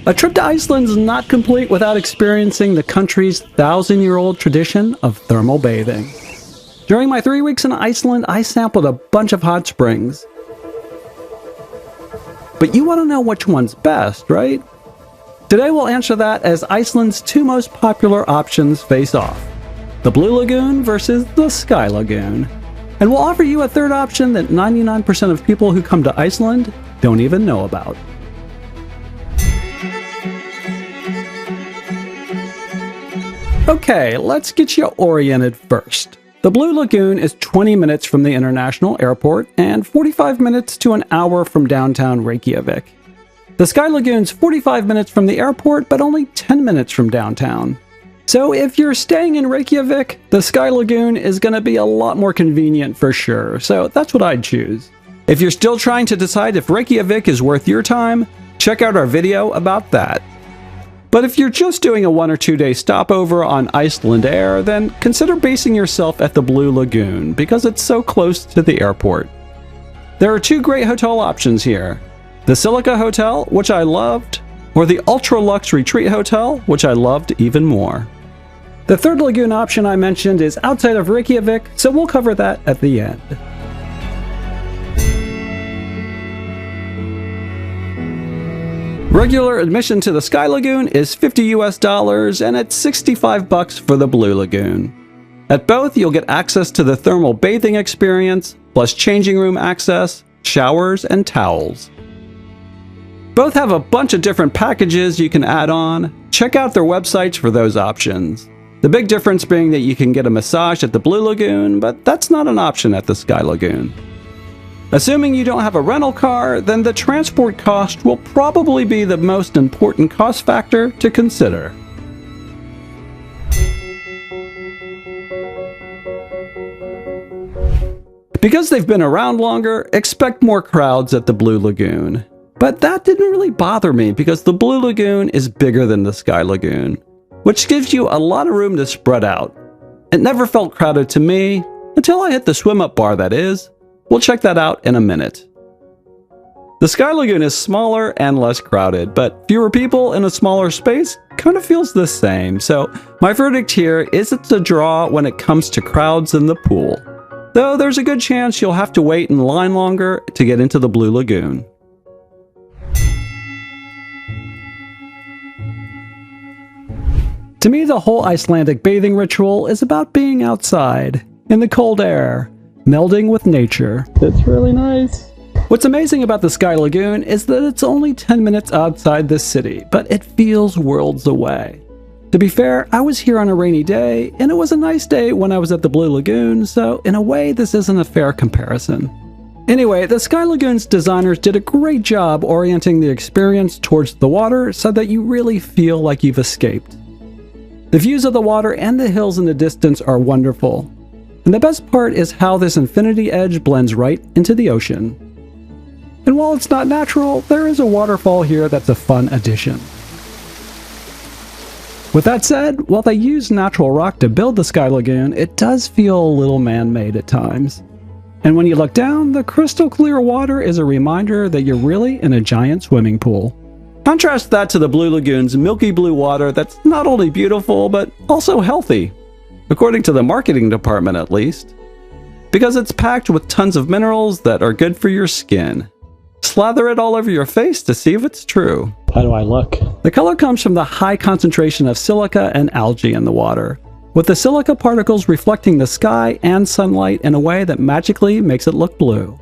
A trip to Iceland is not complete without experiencing the country's 1,000-year-old tradition of thermal bathing. During my 3 weeks in Iceland, I sampled a bunch of hot springs. But you want to know which one's best, right? Today we'll answer that as Iceland's two most popular options face off: the Blue Lagoon versus the Sky Lagoon. And we'll offer you a third option that 99% of people who come to Iceland don't even know about. Okay, let's get you oriented first. The Blue Lagoon is 20 minutes from the international airport and 45 minutes to an hour from downtown Reykjavik. The Sky Lagoon's 45 minutes from the airport, but only 10 minutes from downtown. So if you're staying in Reykjavik, the Sky Lagoon is going to be a lot more convenient for sure, so that's what I'd choose. If you're still trying to decide if Reykjavik is worth your time, check out our video about that. But if you're just doing a 1 or 2 day stopover on Iceland Air, then consider basing yourself at the Blue Lagoon because it's so close to the airport. There are two great hotel options here: the Silica Hotel, which I loved, or the Ultra Luxe Retreat Hotel, which I loved even more. The third lagoon option I mentioned is outside of Reykjavik, so we'll cover that at the end. Regular admission to the Sky Lagoon is $50 and it's $65 for the Blue Lagoon. At both, you'll get access to the thermal bathing experience, plus changing room access, showers, and towels. Both have a bunch of different packages you can add on. Check out their websites for those options. The big difference being that you can get a massage at the Blue Lagoon, but that's not an option at the Sky Lagoon. Assuming you don't have a rental car, then the transport cost will probably be the most important cost factor to consider. Because they've been around longer, expect more crowds at the Blue Lagoon. But that didn't really bother me because the Blue Lagoon is bigger than the Sky Lagoon, which gives you a lot of room to spread out. It never felt crowded to me, until I hit the swim-up bar, that is. We'll check that out in a minute. The Sky Lagoon is smaller and less crowded, but fewer people in a smaller space kind of feels the same, so my verdict here is it's a draw when it comes to crowds in the pool. Though there's a good chance you'll have to wait in line longer to get into the Blue Lagoon. To me, the whole Icelandic bathing ritual is about being outside, in the cold air, melding with nature. It's really nice. What's amazing about the Sky Lagoon is that it's only 10 minutes outside the city, but it feels worlds away. To be fair, I was here on a rainy day, and it was a nice day when I was at the Blue Lagoon, so in a way this isn't a fair comparison. Anyway, the Sky Lagoon's designers did a great job orienting the experience towards the water so that you really feel like you've escaped. The views of the water and the hills in the distance are wonderful. And the best part is how this infinity edge blends right into the ocean. And while it's not natural, there is a waterfall here that's a fun addition. With that said, while they use natural rock to build the Sky Lagoon, it does feel a little man-made at times. And when you look down, the crystal clear water is a reminder that you're really in a giant swimming pool. Contrast that to the Blue Lagoon's milky blue water that's not only beautiful, but also healthy. According to the marketing department at least, because it's packed with tons of minerals that are good for your skin. Slather it all over your face to see if it's true. How do I look? The color comes from the high concentration of silica and algae in the water, with the silica particles reflecting the sky and sunlight in a way that magically makes it look blue.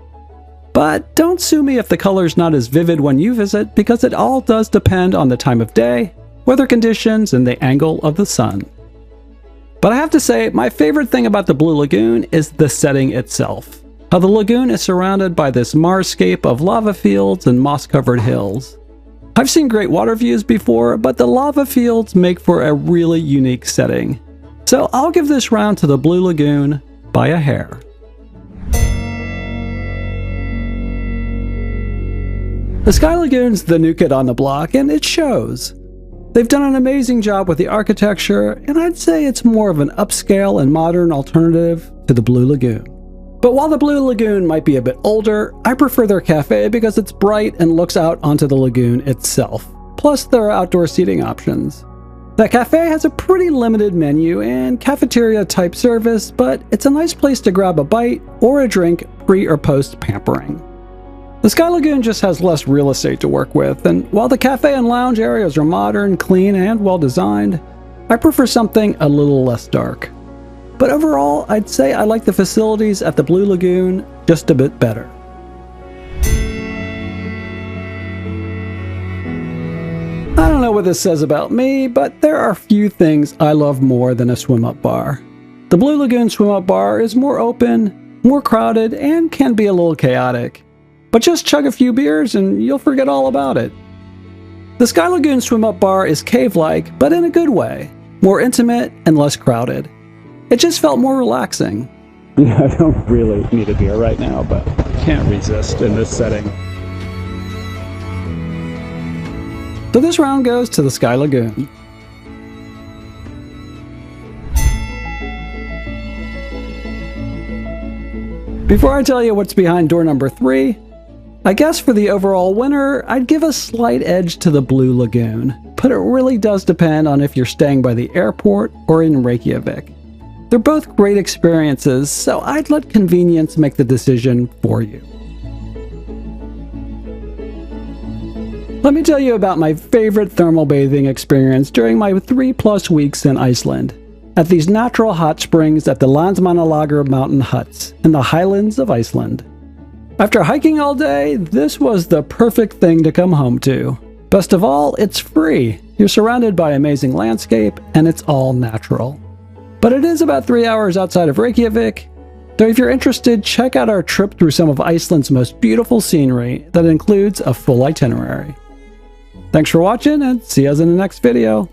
But don't sue me if the color's not as vivid when you visit, because it all does depend on the time of day, weather conditions, and the angle of the sun. But I have to say, my favorite thing about the Blue Lagoon is the setting itself. How the lagoon is surrounded by this Marscape of lava fields and moss-covered hills. I've seen great water views before, but the lava fields make for a really unique setting. So I'll give this round to the Blue Lagoon by a hair. The Sky Lagoon's the new kid on the block, and it shows. They've done an amazing job with the architecture, and I'd say it's more of an upscale and modern alternative to the Blue Lagoon. But while the Blue Lagoon might be a bit older, I prefer their cafe because it's bright and looks out onto the lagoon itself. plus there are outdoor seating options. The cafe has a pretty limited menu and cafeteria-type service, but it's a nice place to grab a bite or a drink pre or post pampering. The Sky Lagoon just has less real estate to work with, and while the cafe and lounge areas are modern, clean, and well-designed, I prefer something a little less dark. But overall, I'd say I like the facilities at the Blue Lagoon just a bit better. I don't know what this says about me, but there are few things I love more than a swim-up bar. The Blue Lagoon swim-up bar is more open, more crowded, and can be a little chaotic. But just chug a few beers and you'll forget all about it. The Sky Lagoon swim-up bar is cave-like, but in a good way, more intimate and less crowded. It just felt more relaxing. I don't really need a beer right now, but can't resist in this setting. So this round goes to the Sky Lagoon. Before I tell you what's behind door number 3, I guess for the overall winner, I'd give a slight edge to the Blue Lagoon, but it really does depend on if you're staying by the airport or in Reykjavik. They're both great experiences, so I'd let convenience make the decision for you. Let me tell you about my favorite thermal bathing experience during my 3+ weeks in Iceland, at these natural hot springs at the Landsmannalager mountain huts in the highlands of Iceland. After hiking all day, this was the perfect thing to come home to. Best of all, it's free. You're surrounded by amazing landscape, and it's all natural. But it is about 3 hours outside of Reykjavik, so if you're interested, check out our trip through some of Iceland's most beautiful scenery that includes a full itinerary. Thanks for watching, and see us in the next video.